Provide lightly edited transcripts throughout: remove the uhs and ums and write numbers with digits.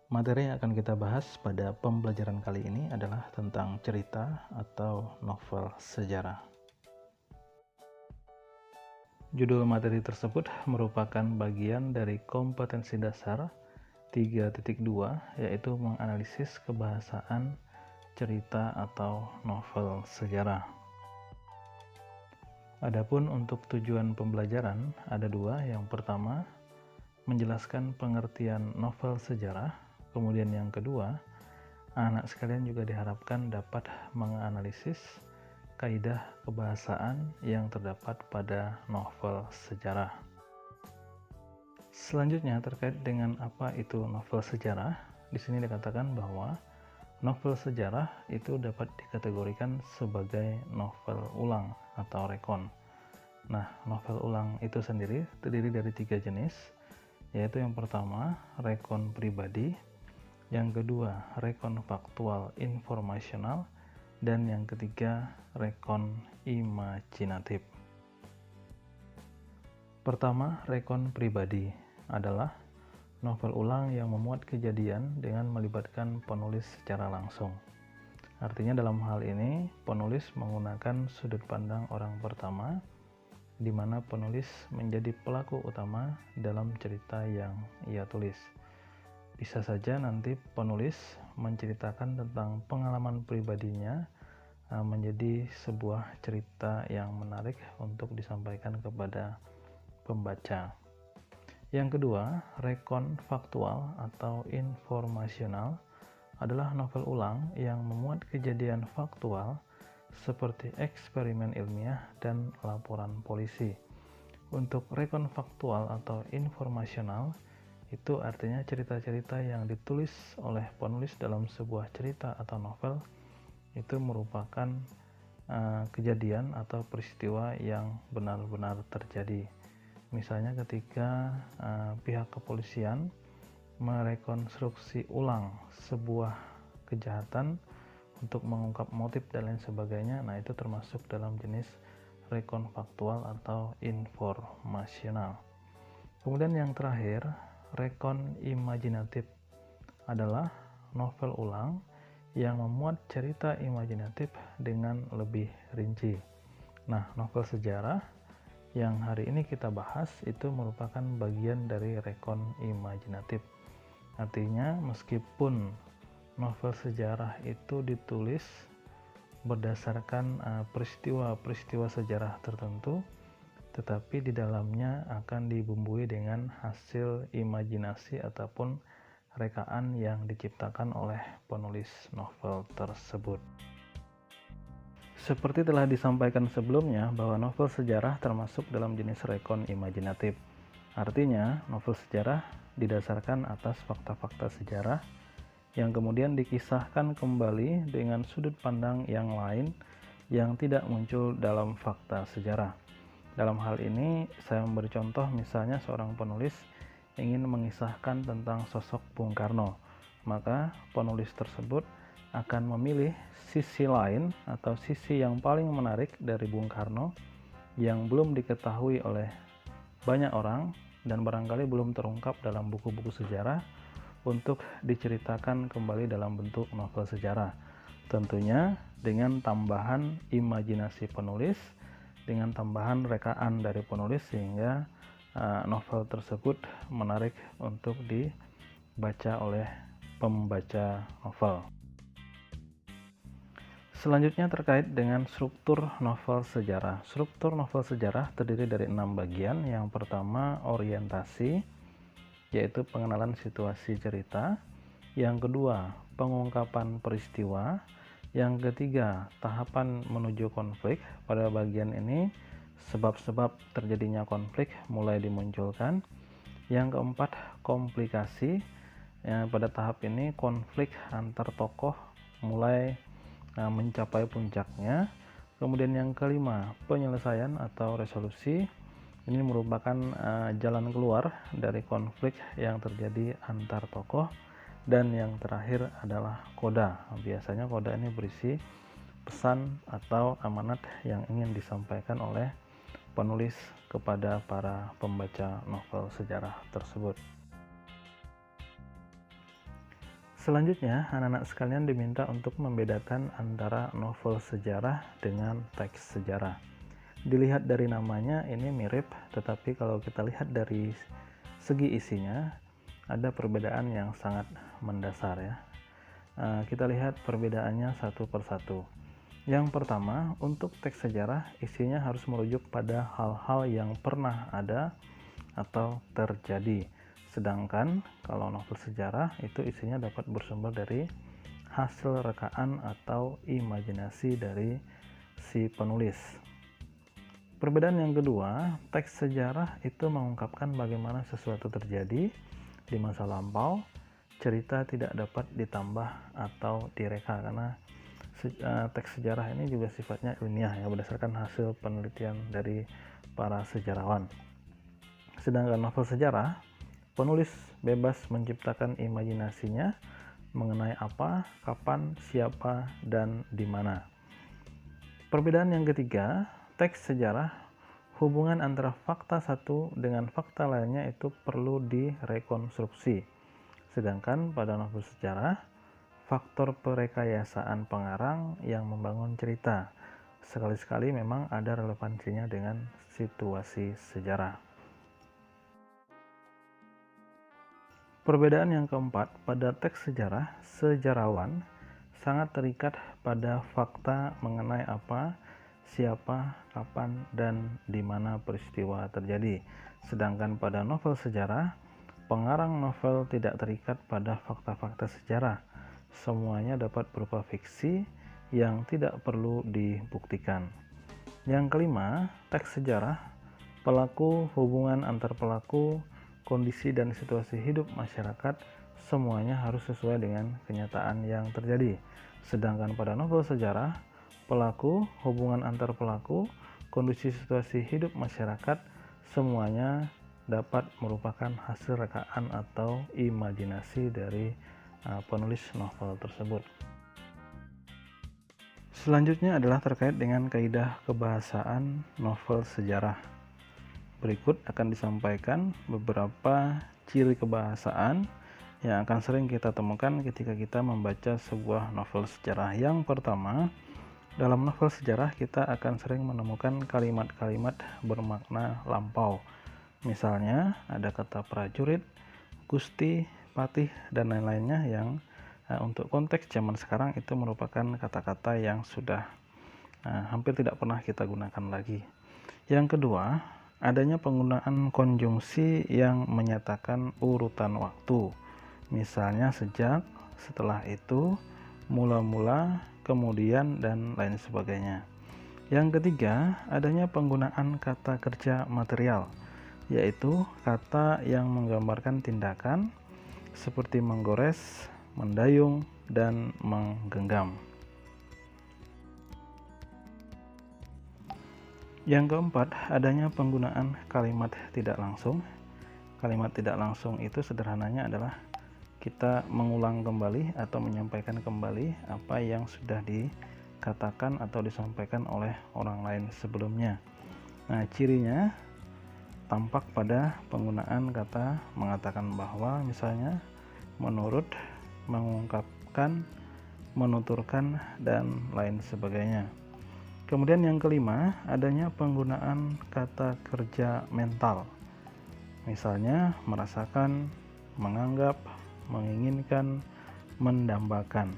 Materi yang akan kita bahas pada pembelajaran kali ini adalah tentang cerita atau novel sejarah. Judul materi tersebut merupakan bagian dari kompetensi dasar 3.2, yaitu menganalisis kebahasaan cerita atau novel sejarah. Adapun untuk tujuan pembelajaran ada dua. Yang pertama, menjelaskan pengertian novel sejarah. Kemudian yang kedua, anak sekalian juga diharapkan dapat menganalisis kaidah kebahasaan yang terdapat pada novel sejarah. Selanjutnya terkait dengan apa itu novel sejarah, di sini dikatakan bahwa novel sejarah itu dapat dikategorikan sebagai novel ulang atau rekon. Nah, novel ulang itu sendiri terdiri dari 3 jenis, yaitu yang pertama, rekon pribadi, yang kedua, rekon faktual informasional, dan yang ketiga, rekon imajinatif. Pertama, rekon pribadi adalah novel ulang yang memuat kejadian dengan melibatkan penulis secara langsung. Artinya dalam hal ini, penulis menggunakan sudut pandang orang pertama, di mana penulis menjadi pelaku utama dalam cerita yang ia tulis. Bisa saja nanti penulis menceritakan tentang pengalaman pribadinya menjadi sebuah cerita yang menarik untuk disampaikan kepada pembaca. Yang kedua, rekon faktual atau informasional adalah novel ulang yang memuat kejadian faktual seperti eksperimen ilmiah dan laporan polisi. Untuk rekon faktual atau informasional itu artinya cerita-cerita yang ditulis oleh penulis dalam sebuah cerita atau novel itu merupakan kejadian atau peristiwa yang benar-benar terjadi. Misalnya ketika pihak kepolisian merekonstruksi ulang sebuah kejahatan untuk mengungkap motif dan lain sebagainya, nah itu termasuk dalam jenis rekon faktual atau informasional. Kemudian yang terakhir, rekon imajinatif adalah novel ulang yang memuat cerita imajinatif dengan lebih rinci. Nah, novel sejarah yang hari ini kita bahas itu merupakan bagian dari rekon imajinatif. Artinya meskipun novel sejarah itu ditulis berdasarkan peristiwa-peristiwa sejarah tertentu, tetapi di dalamnya akan dibumbui dengan hasil imajinasi ataupun rekaan yang diciptakan oleh penulis novel tersebut. Seperti telah disampaikan sebelumnya bahwa novel sejarah termasuk dalam jenis rekon imajinatif. Artinya, novel sejarah didasarkan atas fakta-fakta sejarah yang kemudian dikisahkan kembali dengan sudut pandang yang lain yang tidak muncul dalam fakta sejarah. Dalam hal ini, saya memberi contoh misalnya seorang penulis ingin mengisahkan tentang sosok Bung Karno, maka penulis tersebut akan memilih sisi lain atau sisi yang paling menarik dari Bung Karno yang belum diketahui oleh banyak orang dan barangkali belum terungkap dalam buku-buku sejarah untuk diceritakan kembali dalam bentuk novel sejarah. Tentunya dengan tambahan imajinasi penulis, dengan tambahan rekaan dari penulis sehingga novel tersebut menarik untuk dibaca oleh pembaca novel. Selanjutnya terkait dengan struktur novel sejarah. Struktur novel sejarah terdiri dari 6 bagian. Yang pertama, orientasi, yaitu pengenalan situasi cerita. Yang kedua, pengungkapan peristiwa. Yang ketiga, tahapan menuju konflik. Pada bagian ini, sebab-sebab terjadinya konflik mulai dimunculkan. Yang keempat, komplikasi. Pada tahap ini, konflik antar tokoh mulai mencapai puncaknya. Kemudian yang kelima, penyelesaian atau resolusi. Ini merupakan jalan keluar dari konflik yang terjadi antar tokoh. Dan yang terakhir adalah koda. Biasanya koda ini berisi pesan atau amanat yang ingin disampaikan oleh penulis kepada para pembaca novel sejarah tersebut. Selanjutnya, anak-anak sekalian diminta untuk membedakan antara novel sejarah dengan teks sejarah. Dilihat dari namanya ini mirip, tetapi kalau kita lihat dari segi isinya ada perbedaan yang sangat mendasar ya. Kita lihat perbedaannya satu persatu. Yang pertama, untuk teks sejarah isinya harus merujuk pada hal-hal yang pernah ada atau terjadi. Sedangkan kalau novel sejarah itu isinya dapat bersumber dari hasil rekaan atau imajinasi dari si penulis. Perbedaan yang kedua, teks sejarah itu mengungkapkan bagaimana sesuatu terjadi di masa lampau. Cerita tidak dapat ditambah atau direka karena teks sejarah ini juga sifatnya ilmiah ya, berdasarkan hasil penelitian dari para sejarawan. Sedangkan novel sejarah, penulis bebas menciptakan imajinasinya mengenai apa, kapan, siapa, dan di mana. Perbedaan yang ketiga, teks sejarah, hubungan antara fakta satu dengan fakta lainnya itu perlu direkonstruksi. Sedangkan pada novel sejarah, faktor perekayasaan pengarang yang membangun cerita. Sekali-sekali memang ada relevansinya dengan situasi sejarah. Perbedaan yang keempat, pada teks sejarah, sejarawan sangat terikat pada fakta mengenai apa, siapa, kapan, dan di mana peristiwa terjadi. Sedangkan pada novel sejarah, pengarang novel tidak terikat pada fakta-fakta sejarah. Semuanya dapat berupa fiksi yang tidak perlu dibuktikan. Yang kelima, teks sejarah, pelaku, hubungan antar pelaku, kondisi dan situasi hidup masyarakat semuanya harus sesuai dengan kenyataan yang terjadi. Sedangkan pada novel sejarah, pelaku, hubungan antar pelaku, kondisi situasi hidup masyarakat semuanya dapat merupakan hasil rekaan atau imajinasi dari penulis novel tersebut. Selanjutnya adalah terkait dengan kaidah kebahasaan novel sejarah. Berikut akan disampaikan beberapa ciri kebahasaan yang akan sering kita temukan ketika kita membaca sebuah novel sejarah. Yang pertama, dalam novel sejarah kita akan sering menemukan kalimat-kalimat bermakna lampau. Misalnya ada kata prajurit, gusti, patih, dan lain-lainnya yang untuk konteks zaman sekarang itu merupakan kata-kata yang sudah hampir tidak pernah kita gunakan lagi. Yang kedua, adanya penggunaan konjungsi yang menyatakan urutan waktu. Misalnya sejak, setelah itu, mula-mula, kemudian, dan lain sebagainya. Yang ketiga, adanya penggunaan kata kerja material, yaitu kata yang menggambarkan tindakan seperti menggores, mendayung, dan menggenggam. Yang keempat, adanya penggunaan kalimat tidak langsung. Kalimat tidak langsung itu sederhananya adalah kita mengulang kembali atau menyampaikan kembali apa yang sudah dikatakan atau disampaikan oleh orang lain sebelumnya. Nah, cirinya tampak pada penggunaan kata mengatakan bahwa, misalnya menurut, mengungkapkan, menuturkan, dan lain sebagainya. Kemudian yang kelima, adanya penggunaan kata kerja mental. Misalnya merasakan, menganggap, menginginkan, mendambakan.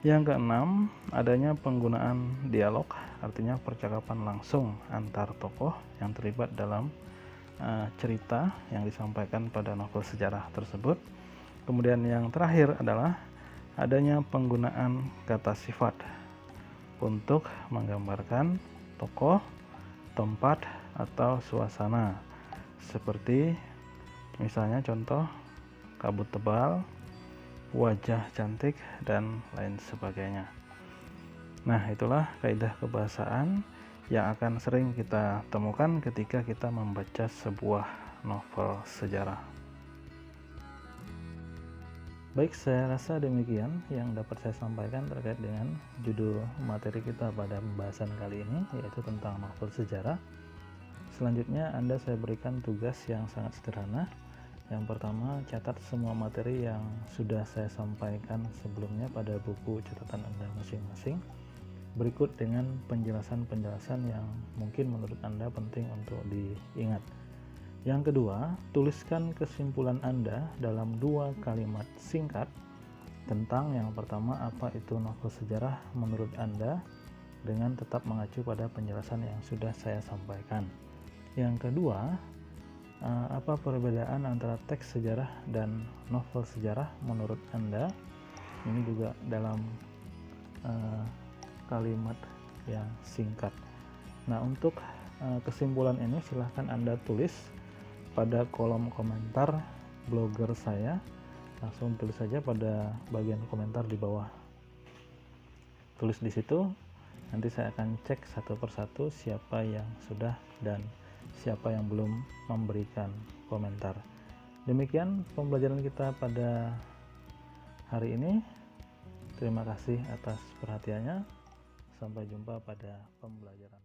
Yang keenam, adanya penggunaan dialog, artinya percakapan langsung antar tokoh yang terlibat dalam cerita yang disampaikan pada novel sejarah tersebut. Kemudian yang terakhir adalah adanya penggunaan kata sifat untuk menggambarkan tokoh, tempat, atau suasana. Seperti misalnya contoh kabut tebal, wajah cantik, dan lain sebagainya. Nah, itulah kaidah kebahasaan yang akan sering kita temukan ketika kita membaca sebuah novel sejarah. Baik, saya rasa demikian yang dapat saya sampaikan terkait dengan judul materi kita pada pembahasan kali ini, yaitu tentang novel sejarah. Selanjutnya saya berikan tugas yang sangat sederhana, Yang pertama, catat semua materi yang sudah saya sampaikan sebelumnya pada buku catatan Anda masing-masing, berikut dengan penjelasan-penjelasan yang mungkin menurut Anda penting untuk diingat. Yang kedua, tuliskan kesimpulan Anda dalam 2 kalimat singkat tentang yang pertama, apa itu novel sejarah menurut Anda, dengan tetap mengacu pada penjelasan yang sudah saya sampaikan. Yang kedua, apa perbedaan antara teks sejarah dan novel sejarah menurut Anda? Ini juga dalam kalimat yang singkat. Nah, untuk kesimpulan ini silahkan Anda tulis pada kolom komentar blogger saya. Langsung tulis saja pada bagian komentar di bawah. Tulis di situ, nanti saya akan cek satu persatu siapa yang sudah dan siapa yang belum memberikan komentar. Demikian pembelajaran kita pada hari ini. Terima kasih atas perhatiannya. Sampai jumpa pada pembelajaran